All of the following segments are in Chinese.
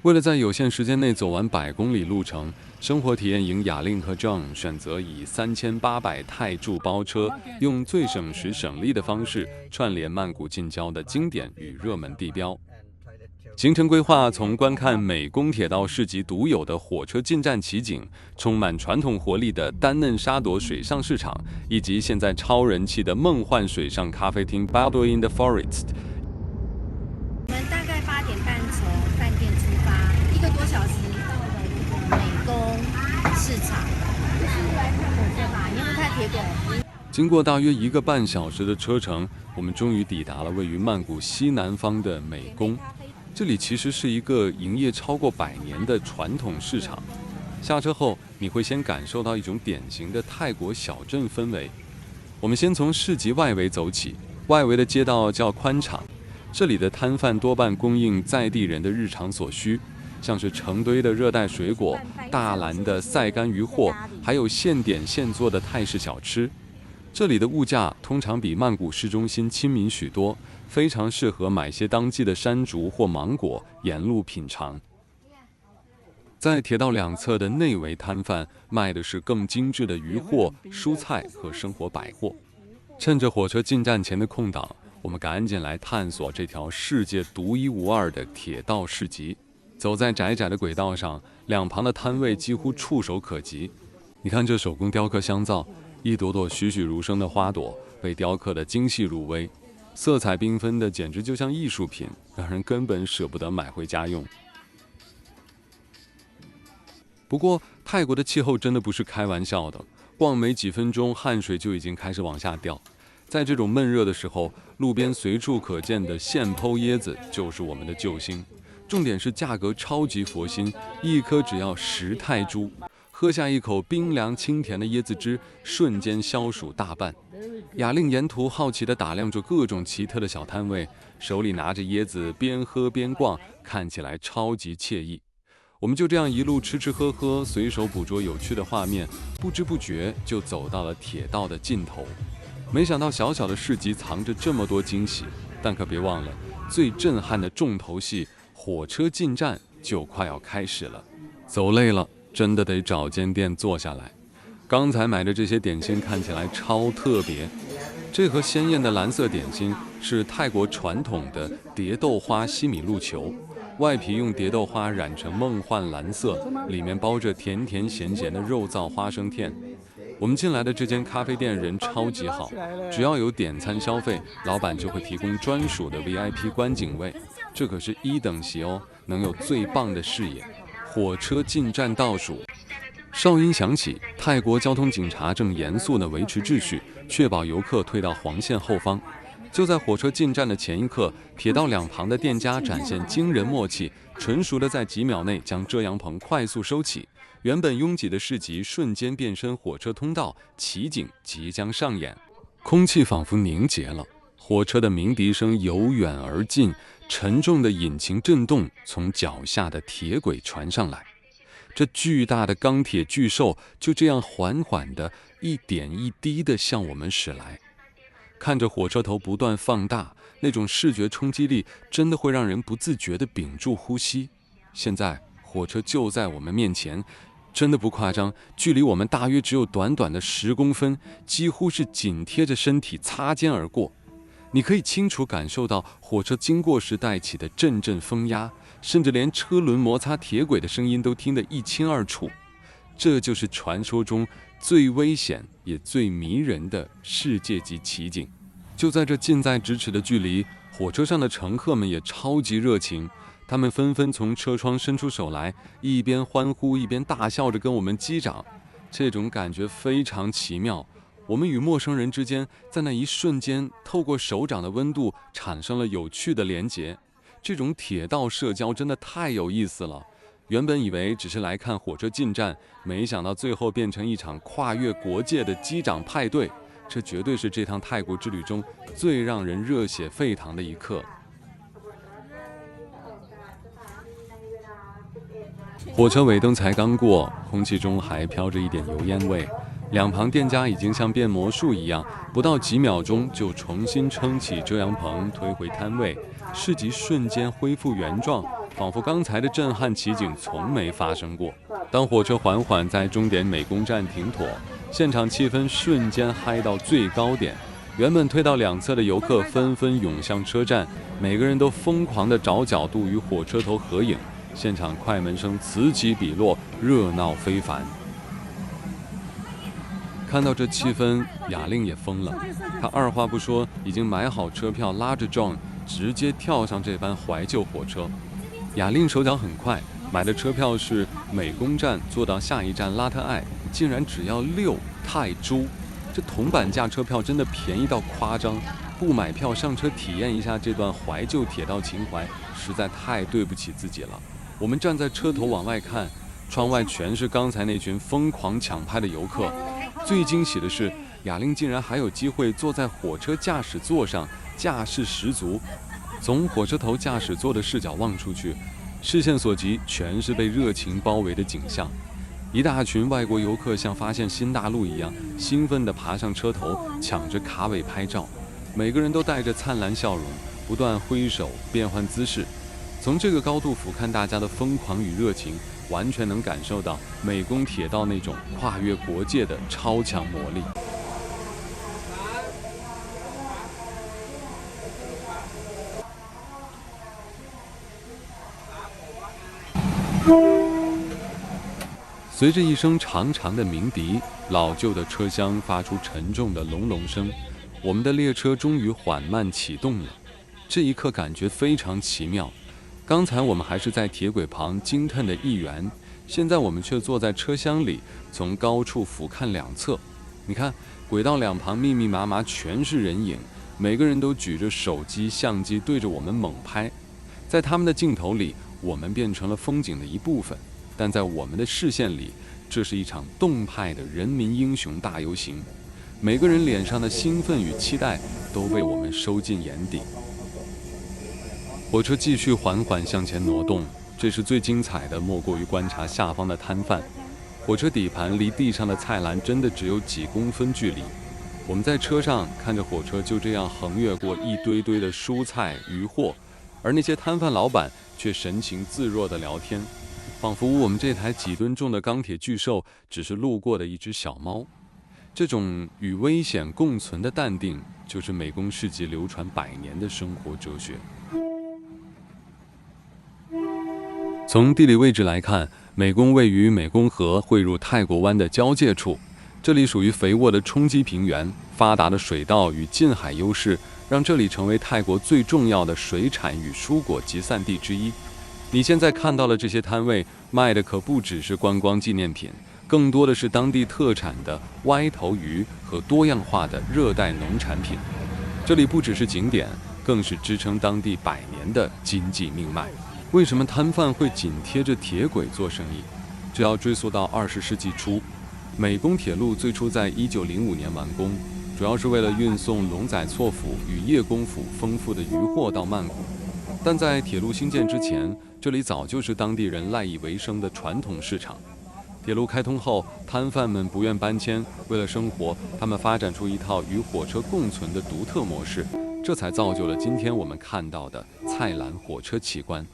为了在有限时间内走完100公里路程，生活体验营雅令和 John 选择以3800泰铢包车，用最省时省力的方式串联曼谷近郊的经典与热门地标。行程规划从观看美宫铁道市集独有的火车进站奇景，充满传统活力的丹嫩沙朵水上市场，以及现在超人气的梦幻水上咖啡厅 Baldwin in the Forest。我们大概8点半从饭店出发，1个多小时到了美宫市场，就是来看火车吧，你有没有看铁轨？经过大约1个半小时的车程，我们终于抵达了位于曼谷西南方的美宫。这里其实是一个营业超过100年的传统市场。下车后，你会先感受到一种典型的泰国小镇氛围。我们先从市集外围走起，外围的街道较宽敞，这里的摊贩多半供应在地人的日常所需，像是成堆的热带水果、大篮的晒干鱼货，还有现点现做的泰式小吃。这里的物价通常比曼谷市中心亲民许多，非常适合买些当季的山竹或芒果沿路品尝。在铁道两侧的内围摊贩卖的是更精致的鱼货、蔬菜和生活百货。趁着火车进站前的空档，我们赶紧来探索这条世界独一无二的铁道市集。走在窄窄的轨道上，两旁的摊位几乎触手可及。你看这手工雕刻香皂，一朵朵栩栩如生的花朵被雕刻得精细入微，色彩缤纷的简直就像艺术品，让人根本舍不得买回家用。不过泰国的气候真的不是开玩笑的，逛没几分钟汗水就已经开始往下掉。在这种闷热的时候，路边随处可见的现剖椰子就是我们的救星，重点是价格超级佛心，一颗只要10泰铢。喝下一口冰凉清甜的椰子汁，瞬间消暑大半。雅令沿途好奇地打量着各种奇特的小摊位，手里拿着椰子边喝边逛，看起来超级惬意。我们就这样一路吃吃喝喝，随手捕捉有趣的画面，不知不觉就走到了铁道的尽头。没想到小小的市集藏着这么多惊喜，但可别忘了，最震撼的重头戏——火车进站就快要开始了。走累了，真的得找间店坐下来。刚才买的这些点心看起来超特别，这盒鲜艳的蓝色点心是泰国传统的蝶豆花西米露球，外皮用蝶豆花染成梦幻蓝色，里面包着甜甜咸咸的肉燥花生片。我们进来的这间咖啡店人超级好，只要有点餐消费，老板就会提供专属的 VIP 观景位，这可是1等席哦，能有最棒的视野。火车进站倒数，哨音响起，泰国交通警察正严肃地维持秩序，确保游客退到黄线后方。就在火车进站的前一刻，铁道两旁的店家展现惊人默契，纯熟地在几秒内将遮阳棚快速收起。原本拥挤的市集瞬间变身火车通道，奇景即将上演。空气仿佛凝结了，火车的鸣笛声由远而近，沉重的引擎震动从脚下的铁轨传上来。这巨大的钢铁巨兽就这样缓缓地一点一滴地向我们驶来。看着火车头不断放大，那种视觉冲击力真的会让人不自觉地屏住呼吸。现在火车就在我们面前，真的不夸张，距离我们大约只有短短的10公分，几乎是紧贴着身体擦肩而过。你可以清楚感受到火车经过时带起的阵阵风压，甚至连车轮摩擦铁轨的声音都听得一清二楚。这就是传说中最危险也最迷人的世界级奇景。就在这近在咫尺的距离，火车上的乘客们也超级热情，他们纷纷从车窗伸出手来，一边欢呼一边大笑着跟我们击掌。这种感觉非常奇妙，我们与陌生人之间在那一瞬间透过手掌的温度产生了有趣的连结。这种铁道社交真的太有意思了。原本以为只是来看火车进站，没想到最后变成一场跨越国界的击掌派对，这绝对是这趟泰国之旅中最让人热血沸腾的一刻。火车尾灯才刚过，空气中还飘着一点油烟味，两旁店家已经像变魔术一样，不到几秒钟就重新撑起遮阳棚，推回摊位，市集瞬间恢复原状，仿佛刚才的震撼奇景从没发生过。当火车缓缓在终点美宫站停妥，现场气氛瞬间嗨到最高点。原本推到两侧的游客纷纷涌向车站，每个人都疯狂地找角度与火车头合影。现场快门声此起彼落，热闹非凡。看到这气氛，雅令也疯了。他二话不说，已经买好车票，拉着 John 直接跳上这班怀旧火车。雅令手脚很快，买的车票是美宫站坐到下一站拉特艾，竟然只要6泰铢。这铜板价车票真的便宜到夸张，不买票上车体验一下这段怀旧铁道情怀，实在太对不起自己了。我们站在车头往外看，窗外全是刚才那群疯狂抢拍的游客。最惊喜的是，雅令竟然还有机会坐在火车驾驶座上，架势十足。从火车头驾驶座的视角望出去，视线所及全是被热情包围的景象。一大群外国游客像发现新大陆一样，兴奋地爬上车头，抢着卡位拍照。每个人都带着灿烂笑容，不断挥手变换姿势。从这个高度俯瞰大家的疯狂与热情，完全能感受到美宫铁道那种跨越国界的超强魔力。随着一声长长的鸣笛，老旧的车厢发出沉重的隆隆声，我们的列车终于缓慢启动了。这一刻感觉非常奇妙。刚才我们还是在铁轨旁惊叹的一员，现在我们却坐在车厢里，从高处俯瞰两侧。你看，轨道两旁密密麻麻全是人影，每个人都举着手机、相机对着我们猛拍。在他们的镜头里，我们变成了风景的一部分。但在我们的视线里，这是一场动态的人民英雄大游行，每个人脸上的兴奋与期待都被我们收进眼底。火车继续缓缓向前挪动，这时最精彩的莫过于观察下方的摊贩。火车底盘离地上的菜篮真的只有几公分距离。我们在车上看着火车就这样横越过一堆堆的蔬菜鱼货，而那些摊贩老板却神情自若地聊天，仿佛我们这台几吨重的钢铁巨兽只是路过的一只小猫。这种与危险共存的淡定，就是美宫市集流传100年的生活哲学。从地理位置来看，美宫位于湄公河汇入泰国湾的交界处，这里属于肥沃的冲积平原，发达的水道与近海优势让这里成为泰国最重要的水产与蔬果集散地之一。你现在看到的这些摊位卖的可不只是观光纪念品，更多的是当地特产的歪头鱼和多样化的热带农产品。这里不只是景点，更是支撑当地100年的经济命脉。为什么摊贩会紧贴着铁轨做生意？这要追溯到20世纪初，美宫铁路最初在1905年完工，主要是为了运送龙仔错府与叶公府丰富的渔获到曼谷。但在铁路兴建之前，这里早就是当地人赖以为生的传统市场。铁路开通后，摊贩们不愿搬迁，为了生活，他们发展出一套与火车共存的独特模式，这才造就了今天我们看到的菜篮火车奇观。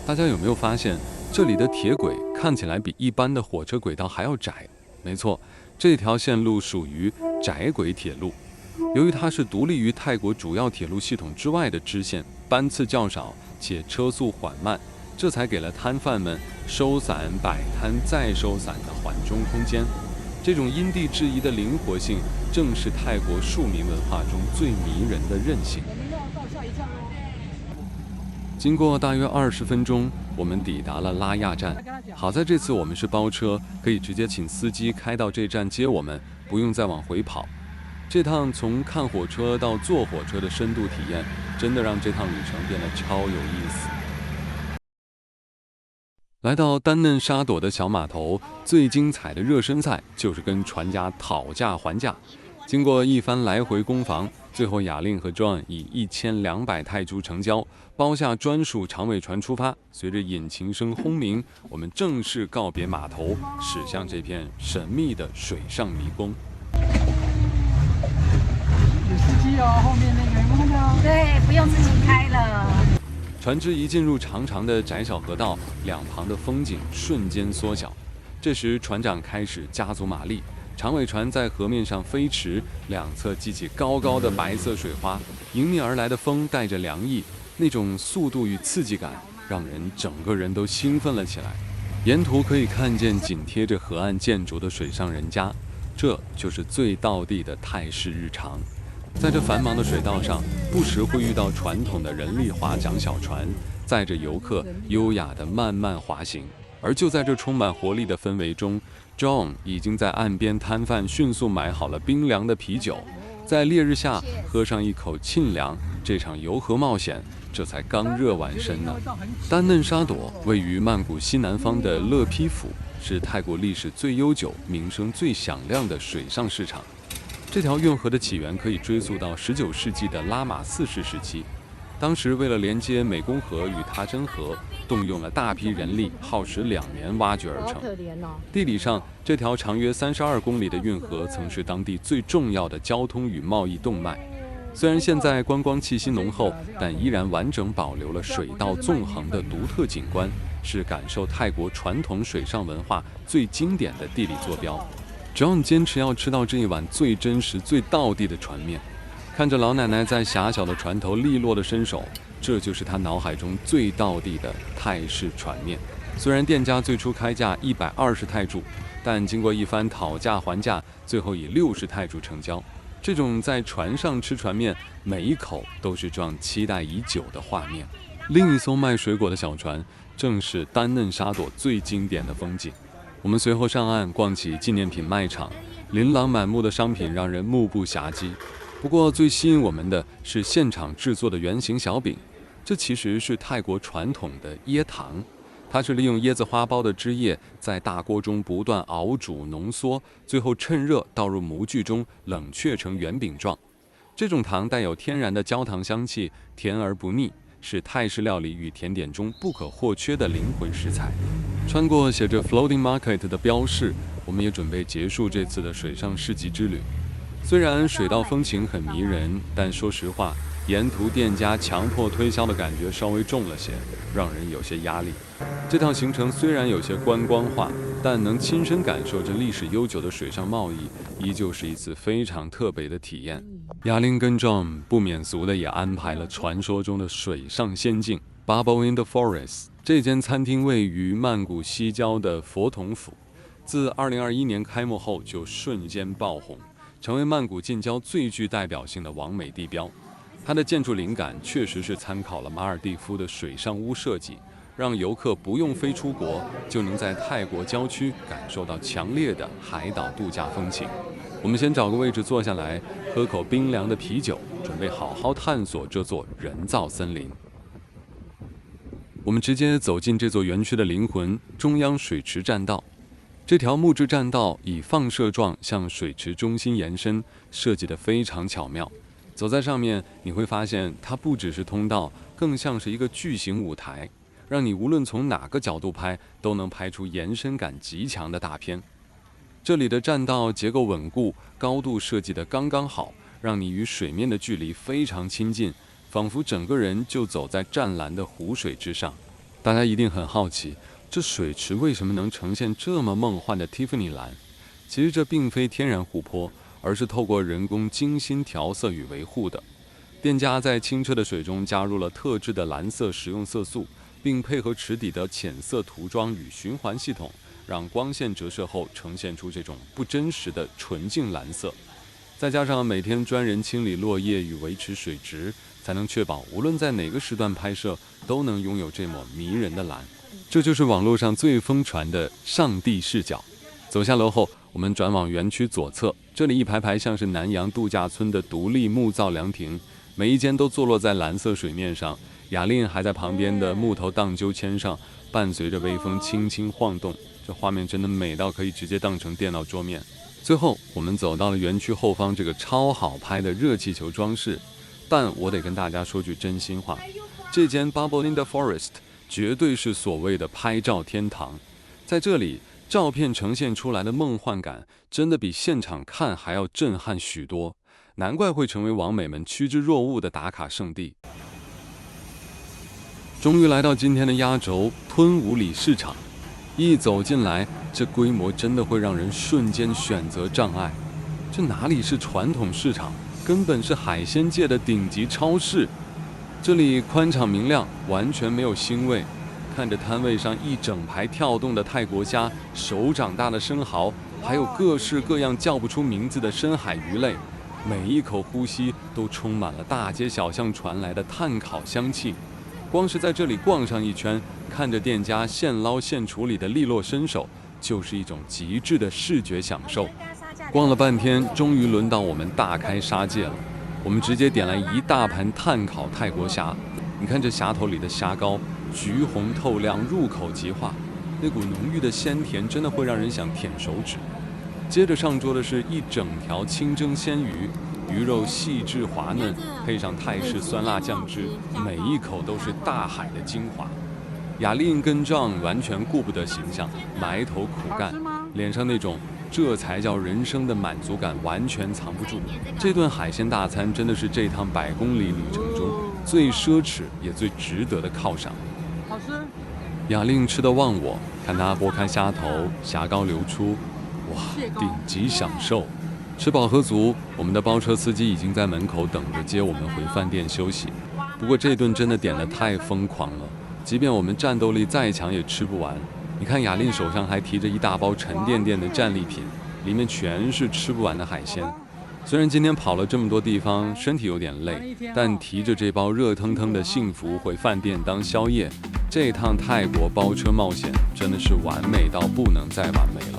大家有没有发现，这里的铁轨看起来比一般的火车轨道还要窄？没错，这条线路属于窄轨铁路。由于它是独立于泰国主要铁路系统之外的支线，班次较少且车速缓慢，这才给了摊贩们收散、摆摊再收散的缓冲空间。这种因地制宜的灵活性，正是泰国庶民文化中最迷人的韧性。经过大约20分钟，我们抵达了拉亚站。好在这次我们是包车，可以直接请司机开到这站接我们，不用再往回跑。这趟从看火车到坐火车的深度体验，真的让这趟旅程变得超有意思。来到丹嫩沙朵的小码头，最精彩的热身赛就是跟船家讨价还价。经过一番来回攻防，最后雅令和 John 以1200泰铢成交，包下专属长尾船出发。随着引擎声轰鸣，我们正式告别码头，驶向这片神秘的水上迷宫。有司机哦，后面那个有没有看到？对，不用自己开了。船只一进入长长的窄小河道，两旁的风景瞬间缩小。这时，船长开始加足马力，长尾船在河面上飞驰，两侧激起高高的白色水花，迎面而来的风带着凉意，那种速度与刺激感让人整个人都兴奋了起来。沿途可以看见紧贴着河岸建筑的水上人家，这就是最道地的泰式日常。在这繁忙的水道上，不时会遇到传统的人力划桨小船，载着游客优雅地慢慢滑行。而就在这充满活力的氛围中， John 已经在岸边摊贩迅速买好了冰凉的啤酒，在烈日下喝上一口沁凉，这场游河冒险这才刚热完身呢。丹嫩沙朵位于曼谷西南方的勒批府，是泰国历史最悠久、名声最响亮的水上市场。这条运河的起源可以追溯到19世纪的拉玛四世时期，当时为了连接湄公河与他真河，动用了大批人力，耗时2年挖掘而成。地理上，这条长约32公里的运河曾是当地最重要的交通与贸易动脉。虽然现在观光气息浓厚，但依然完整保留了水道纵横的独特景观，是感受泰国传统水上文化最经典的地理坐标。John 坚持要吃到这一碗最真实、最道地的船面。看着老奶奶在狭小的船头利落的伸手，这就是他脑海中最道地的泰式船面。虽然店家最初开价120泰铢，但经过一番讨价还价，最后以60泰铢成交。这种在船上吃船面，每一口都是John期待已久的画面。另一艘卖水果的小船，正是丹嫩沙朵最经典的风景。我们随后上岸逛起纪念品卖场，琳琅满目的商品让人目不暇接。不过最吸引我们的是现场制作的圆形小饼，这其实是泰国传统的椰糖，它是利用椰子花苞的汁液在大锅中不断熬煮浓缩，最后趁热倒入模具中冷却成圆饼状。这种糖带有天然的焦糖香气，甜而不腻，是泰式料理与甜点中不可或缺的灵魂食材。穿过写着 Floating Market 的标示，我们也准备结束这次的水上市集之旅。虽然水道风情很迷人，但说实话，沿途店家强迫推销的感觉稍微重了些，让人有些压力。这趟行程虽然有些观光化，但能亲身感受着历史悠久的水上贸易，依旧是一次非常特别的体验。雅琳跟 John 不免俗的也安排了传说中的水上仙境 Bubble in the Forest。这间餐厅位于曼谷西郊的佛统府，自2021年开幕后就瞬间爆红，成为曼谷近郊最具代表性的网美地标。它的建筑灵感确实是参考了马尔地夫的水上屋设计，让游客不用飞出国，就能在泰国郊区感受到强烈的海岛度假风情。我们先找个位置坐下来，喝口冰凉的啤酒，准备好好探索这座人造森林。我们直接走进这座园区的灵魂——中央水池栈道。这条木质栈道以放射状向水池中心延伸，设计得非常巧妙。走在上面，你会发现它不只是通道，更像是一个巨型舞台，让你无论从哪个角度拍，都能拍出延伸感极强的大片。这里的栈道结构稳固，高度设计得刚刚好，让你与水面的距离非常亲近，仿佛整个人就走在湛蓝的湖水之上。大家一定很好奇，这水池为什么能呈现这么梦幻的 Tiffany 蓝？其实这并非天然湖泊，而是透过人工精心调色与维护的。店家在清澈的水中加入了特制的蓝色食用色素，并配合池底的浅色涂装与循环系统，让光线折射后呈现出这种不真实的纯净蓝色。再加上每天专人清理落叶与维持水质，才能确保无论在哪个时段拍摄，都能拥有这抹迷人的蓝。这就是网络上最疯传的上帝视角。走下楼后，我们转往园区左侧，这里一排排像是南洋度假村的独立木造凉亭，每一间都坐落在蓝色水面上。雅琳还在旁边的木头荡秋千上，伴随着微风轻轻晃动，这画面真的美到可以直接当成电脑桌面。最后，我们走到了园区后方这个超好拍的热气球装饰，但我得跟大家说句真心话，这间 Bubble in the Forest 绝对是所谓的拍照天堂。在这里，照片呈现出来的梦幻感真的比现场看还要震撼许多，难怪会成为网美们趋之若鹜的打卡圣地。终于来到今天的压轴吞武里市场，一走进来，这规模真的会让人瞬间选择障碍。这哪里是传统市场，根本是海鲜界的顶级超市。这里宽敞明亮，完全没有腥味。看着摊位上一整排跳动的泰国虾、手掌大的生蚝，还有各式各样叫不出名字的深海鱼类，每一口呼吸都充满了大街小巷传来的炭烤香气。光是在这里逛上一圈，看着店家现捞现处理的利落身手，就是一种极致的视觉享受。逛了半天，终于轮到我们大开杀戒了。我们直接点来一大盘炭烤泰国虾，你看这虾头里的虾膏，橘红透亮，入口即化，那股浓郁的鲜甜真的会让人想舔手指。接着上桌的是一整条清蒸鲜鱼，鱼肉细致滑嫩，配上泰式酸辣酱汁，每一口都是大海的精华。雅令跟丈完全顾不得形象，埋头苦干，脸上那种这才叫人生的满足感完全藏不住。这顿海鲜大餐真的是这趟100公里旅程中最奢侈也最值得的犒赏。好吃。雅令吃得忘我，看他剥开虾头，虾膏流出，哇，顶级享受。吃饱喝足，我们的包车司机已经在门口等着接我们回饭店休息。不过这顿真的点得太疯狂了，即便我们战斗力再强也吃不完。你看雅令手上还提着一大包沉甸甸的战利品，里面全是吃不完的海鲜。虽然今天跑了这么多地方，身体有点累，但提着这包热腾腾的幸福回饭店当宵夜，这趟泰国包车冒险真的是完美到不能再完美了。